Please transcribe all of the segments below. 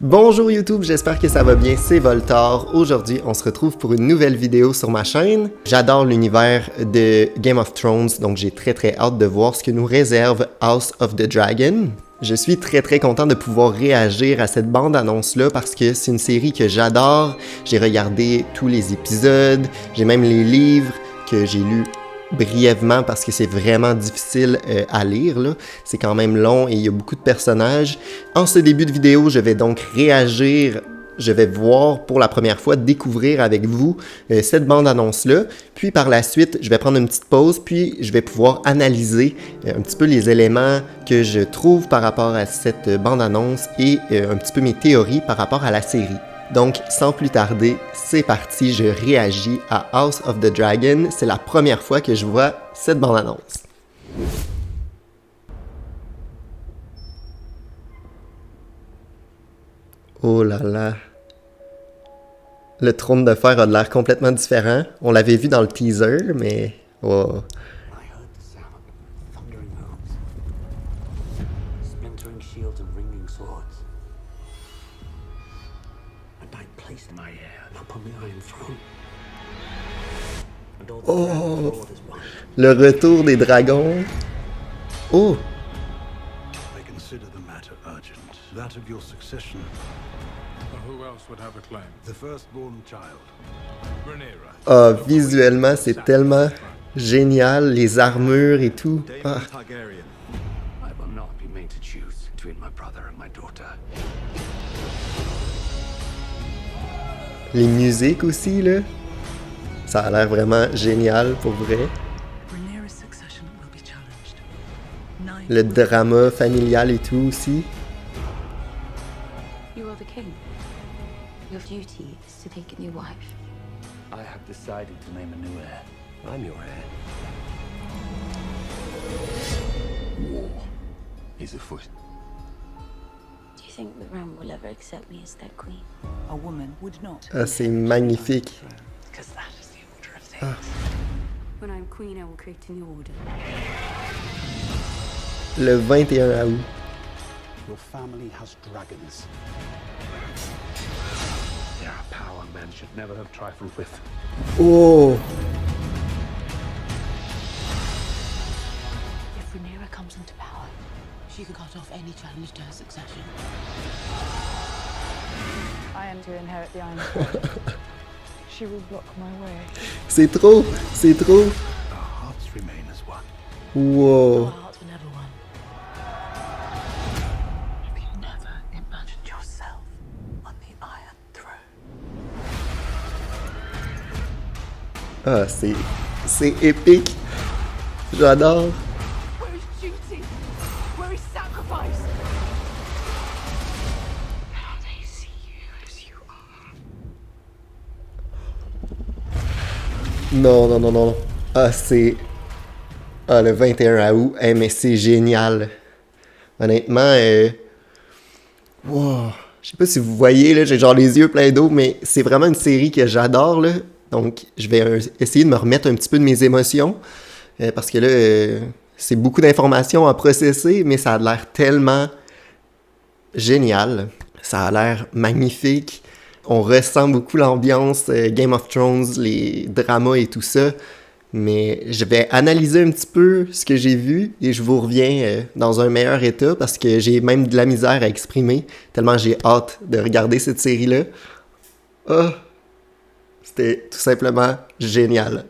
Bonjour YouTube, j'espère que ça va bien, c'est Voltar. Aujourd'hui, on se retrouve pour une nouvelle vidéo sur ma chaîne. J'adore l'univers de Game of Thrones, donc j'ai très hâte de voir ce que nous réserve House of the Dragon. Je suis très content de pouvoir réagir à cette bande-annonce-là parce que c'est une série que j'adore. J'ai regardé tous les épisodes, j'ai même les livres que j'ai lus brièvement parce que c'est vraiment difficile à lire, là. C'est quand même long et il y a beaucoup de personnages. En ce début de vidéo, je vais donc réagir, je vais voir pour la première fois, découvrir avec vous cette bande-annonce-là. Puis par la suite, je vais prendre une petite pause, puis je vais pouvoir analyser un petit peu les éléments que je trouve par rapport à cette bande-annonce et un petit peu mes théories par rapport à la série. Donc, sans plus tarder, c'est parti, je réagis à House of the Dragon. C'est la première fois que je vois cette bande-annonce. Oh là là. Le trône de fer a de l'air complètement différent. On l'avait vu dans le teaser, mais... Oh. I heard the sound of thundering hooves, splintering shields and ringing swords. And I placed my heir upon the Iron Throne. And all the Oh. Lord is one. Le retour des dragons. Oh. I consider the matter urgent. That of your succession. Who else would have a claim? The firstborn child. Rhaenyra. Ah, visuellement, c'est tellement génial, les armures et tout. Ah. Targaryen. I will not be made to choose between my brother and my daughter. Les musiques aussi, là. Ça a l'air vraiment génial, pour vrai. Rhaenyra's succession will be challenged. Nine Le drama familial et tout aussi. You are the king. Your duty is to take a new wife. I have decided to name a new heir. I'm your heir. War is afoot. Do you think the Ram will ever accept me as their queen? a woman would not. Ah, c'est magnifique. Because that is the order of things. When I'm queen, I will create a new order. Le 21 août. Your family has dragons. They are a power men should never have trifled with. Oh! If Rhaenyra comes into power, She can cut off any challenge to her succession. I am to inherit the Iron Throne. She will block my way. C'est trop! C'est trop! Our hearts remain as one. Wow! Our hearts were never one. Have you never imagined yourself on the Iron Throne? Ah, c'est épique! J'adore! Where is duty? Where is sacrifice? Now they see you as you are. Non. Ah, c'est... Ah, le 21 août. Eh, mais c'est génial. Honnêtement, wow. Je sais pas si vous voyez, là, j'ai genre les yeux pleins d'eau, mais c'est vraiment une série que j'adore, là. Donc, je vais essayer de me remettre un petit peu de mes émotions. Parce que là, c'est beaucoup d'informations à processer, mais ça a l'air tellement génial. Ça a l'air magnifique. On ressent beaucoup l'ambiance Game of Thrones, les dramas et tout ça. Mais je vais analyser un petit peu ce que j'ai vu et je vous reviens dans un meilleur état parce que j'ai même de la misère à exprimer tellement j'ai hâte de regarder cette série-là. Ah! C'était tout simplement génial.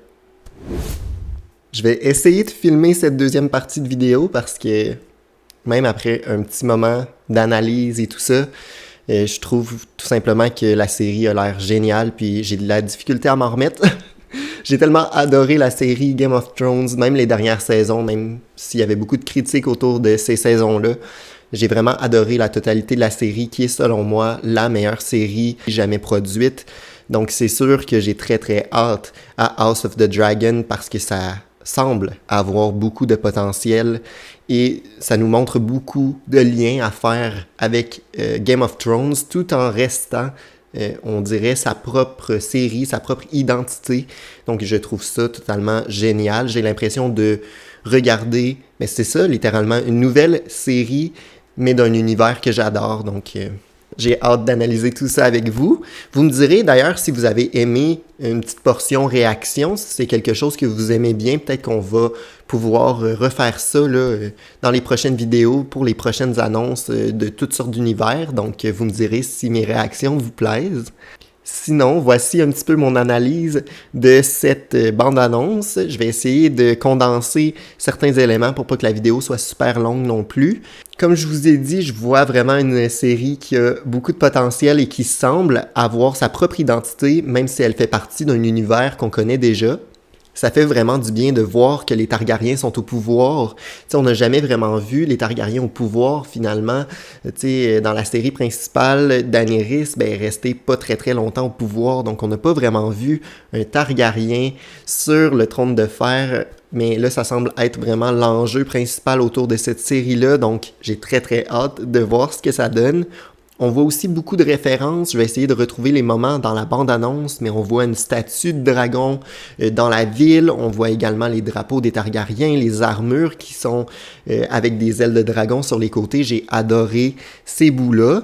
Je vais essayer de filmer cette deuxième partie de vidéo parce que même après un petit moment d'analyse et tout ça, je trouve tout simplement que la série a l'air géniale puis j'ai de la difficulté à m'en remettre. J'ai tellement adoré la série Game of Thrones, même les dernières saisons, même s'il y avait beaucoup de critiques autour de ces saisons-là. J'ai vraiment adoré la totalité de la série qui est selon moi la meilleure série jamais produite. Donc c'est sûr que j'ai très hâte à House of the Dragon parce que ça semble avoir beaucoup de potentiel et ça nous montre beaucoup de liens à faire avec Game of Thrones tout en restant, on dirait, sa propre série, sa propre identité. Donc je trouve ça totalement génial. J'ai l'impression de regarder, mais c'est ça littéralement, une nouvelle série mais d'un univers que j'adore. Donc J'ai hâte d'analyser tout ça avec vous. Vous me direz d'ailleurs si vous avez aimé une petite portion réaction, si c'est quelque chose que vous aimez bien, peut-être qu'on va pouvoir refaire ça là, dans les prochaines vidéos pour les prochaines annonces de toutes sortes d'univers. Donc vous me direz si mes réactions vous plaisent. Sinon, voici un petit peu mon analyse de cette bande-annonce. Je vais essayer de condenser certains éléments pour pas que la vidéo soit super longue non plus. Comme je vous ai dit, je vois vraiment une série qui a beaucoup de potentiel et qui semble avoir sa propre identité, même si elle fait partie d'un univers qu'on connaît déjà. Ça fait vraiment du bien de voir que les Targaryens sont au pouvoir. T'sais, on n'a jamais vraiment vu les Targaryens au pouvoir, finalement. T'sais, dans la série principale, Daenerys est restée pas très très longtemps au pouvoir, donc on n'a pas vraiment vu un Targaryen sur le trône de fer. Mais là, ça semble être vraiment l'enjeu principal autour de cette série-là, donc j'ai très très hâte de voir ce que ça donne. On voit aussi beaucoup de références, je vais essayer de retrouver les moments dans la bande-annonce, mais on voit une statue de dragon dans la ville, on voit également les drapeaux des Targaryens, les armures qui sont avec des ailes de dragon sur les côtés. J'ai adoré ces bouts-là.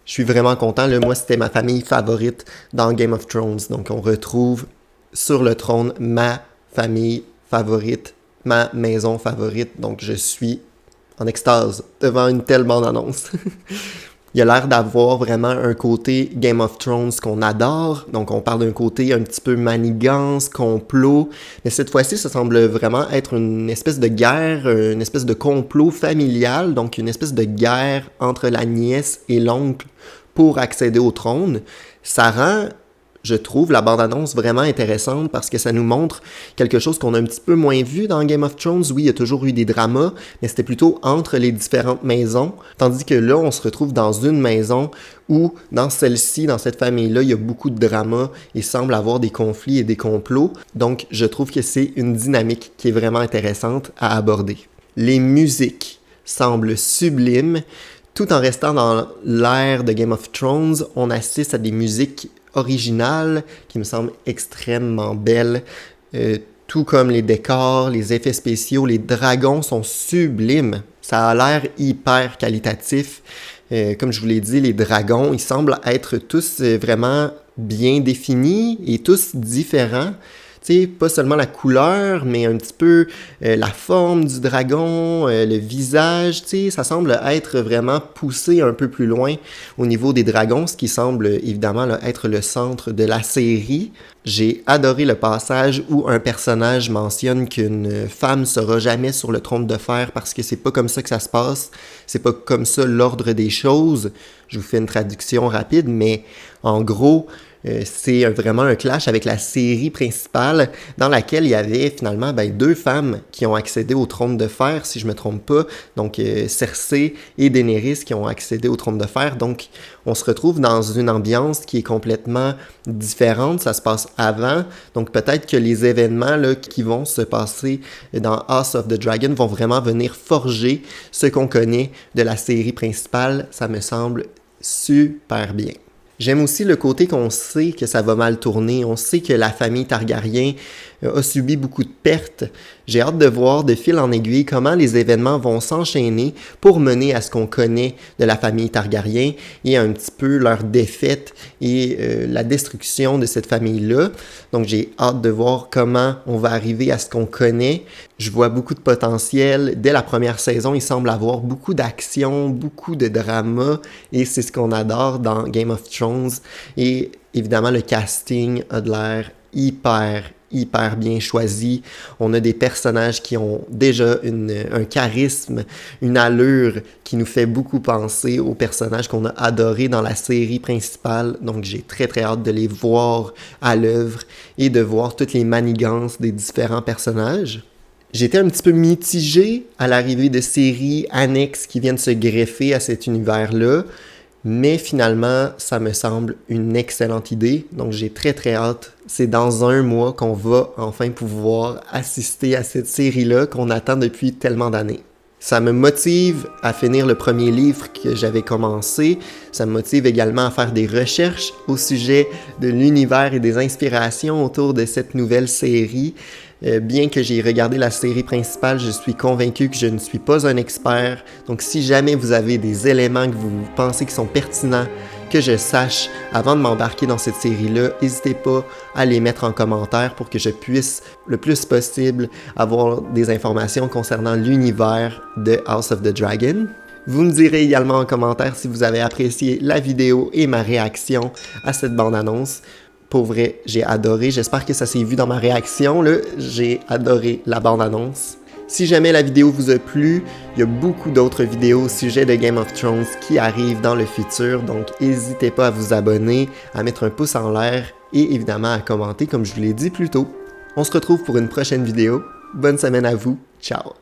Je suis vraiment content, là, moi c'était ma famille favorite dans Game of Thrones, donc on retrouve sur le trône ma famille favorite, ma maison favorite, donc je suis en extase devant une telle bande-annonce. Il a l'air d'avoir vraiment un côté Game of Thrones qu'on adore. Donc, on parle d'un côté un petit peu manigance, complot. Mais cette fois-ci, ça semble vraiment être une espèce de guerre, une espèce de complot familial. Donc, une espèce de guerre entre la nièce et l'oncle pour accéder au trône. Ça rend, je trouve, la bande-annonce vraiment intéressante parce que ça nous montre quelque chose qu'on a un petit peu moins vu dans Game of Thrones. Oui, il y a toujours eu des dramas, mais c'était plutôt entre les différentes maisons. Tandis que là, on se retrouve dans une maison où, dans celle-ci, dans cette famille-là, il y a beaucoup de dramas et semble avoir des conflits et des complots. Donc, je trouve que c'est une dynamique qui est vraiment intéressante à aborder. Les musiques semblent sublimes. Tout en restant dans l'ère de Game of Thrones, on assiste à des musiques originales qui me semblent extrêmement belles, tout comme les décors, les effets spéciaux, les dragons sont sublimes. Ça a l'air hyper qualitatif. Comme je vous l'ai dit, les dragons, ils semblent être tous vraiment bien définis et tous différents. Tu sais, pas seulement la couleur, mais un petit peu la forme du dragon, le visage, tu sais, ça semble être vraiment poussé un peu plus loin au niveau des dragons, ce qui semble évidemment là, être le centre de la série. J'ai adoré le passage où un personnage mentionne qu'une femme sera jamais sur le trône de fer parce que c'est pas comme ça que ça se passe, c'est pas comme ça l'ordre des choses. Je vous fais une traduction rapide, mais en gros, c'est vraiment un clash avec la série principale dans laquelle il y avait finalement deux femmes qui ont accédé au trône de fer, si je me trompe pas. Donc Cersei et Daenerys qui ont accédé au trône de fer. Donc on se retrouve dans une ambiance qui est complètement différente. Ça se passe avant. Donc peut-être que les événements là, qui vont se passer dans House of the Dragon vont vraiment venir forger ce qu'on connaît de la série principale. Ça me semble super bien. J'aime aussi le côté qu'on sait que ça va mal tourner. On sait que la famille Targaryen a subi beaucoup de pertes. J'ai hâte de voir de fil en aiguille comment les événements vont s'enchaîner pour mener à ce qu'on connaît de la famille Targaryen et un petit peu leur défaite et la destruction de cette famille-là. Donc j'ai hâte de voir comment on va arriver à ce qu'on connaît. Je vois beaucoup de potentiel. Dès la première saison, il semble avoir beaucoup d'action, beaucoup de drama et c'est ce qu'on adore dans Game of Thrones. Et évidemment, le casting a de l'air hyper bien choisi. On a des personnages qui ont déjà un charisme, une allure qui nous fait beaucoup penser aux personnages qu'on a adorés dans la série principale. Donc j'ai très hâte de les voir à l'œuvre et de voir toutes les manigances des différents personnages. J'étais un petit peu mitigé à l'arrivée de séries annexes qui viennent se greffer à cet univers-là. Mais finalement, ça me semble une excellente idée. Donc, j'ai très hâte. C'est dans un mois qu'on va enfin pouvoir assister à cette série-là qu'on attend depuis tellement d'années. Ça me motive à finir le premier livre que j'avais commencé. Ça me motive également à faire des recherches au sujet de l'univers et des inspirations autour de cette nouvelle série. Bien que j'ai regardé la série principale, je suis convaincu que je ne suis pas un expert. Donc si jamais vous avez des éléments que vous pensez qui sont pertinents, que je sache avant de m'embarquer dans cette série-là, n'hésitez pas à les mettre en commentaire pour que je puisse le plus possible avoir des informations concernant l'univers de House of the Dragon. Vous me direz également en commentaire si vous avez apprécié la vidéo et ma réaction à cette bande-annonce. Pour vrai, j'ai adoré. J'espère que ça s'est vu dans ma réaction, là. J'ai adoré la bande-annonce. Si jamais la vidéo vous a plu, il y a beaucoup d'autres vidéos au sujet de Game of Thrones qui arrivent dans le futur, donc n'hésitez pas à vous abonner, à mettre un pouce en l'air et évidemment à commenter comme je vous l'ai dit plus tôt. On se retrouve pour une prochaine vidéo. Bonne semaine à vous. Ciao!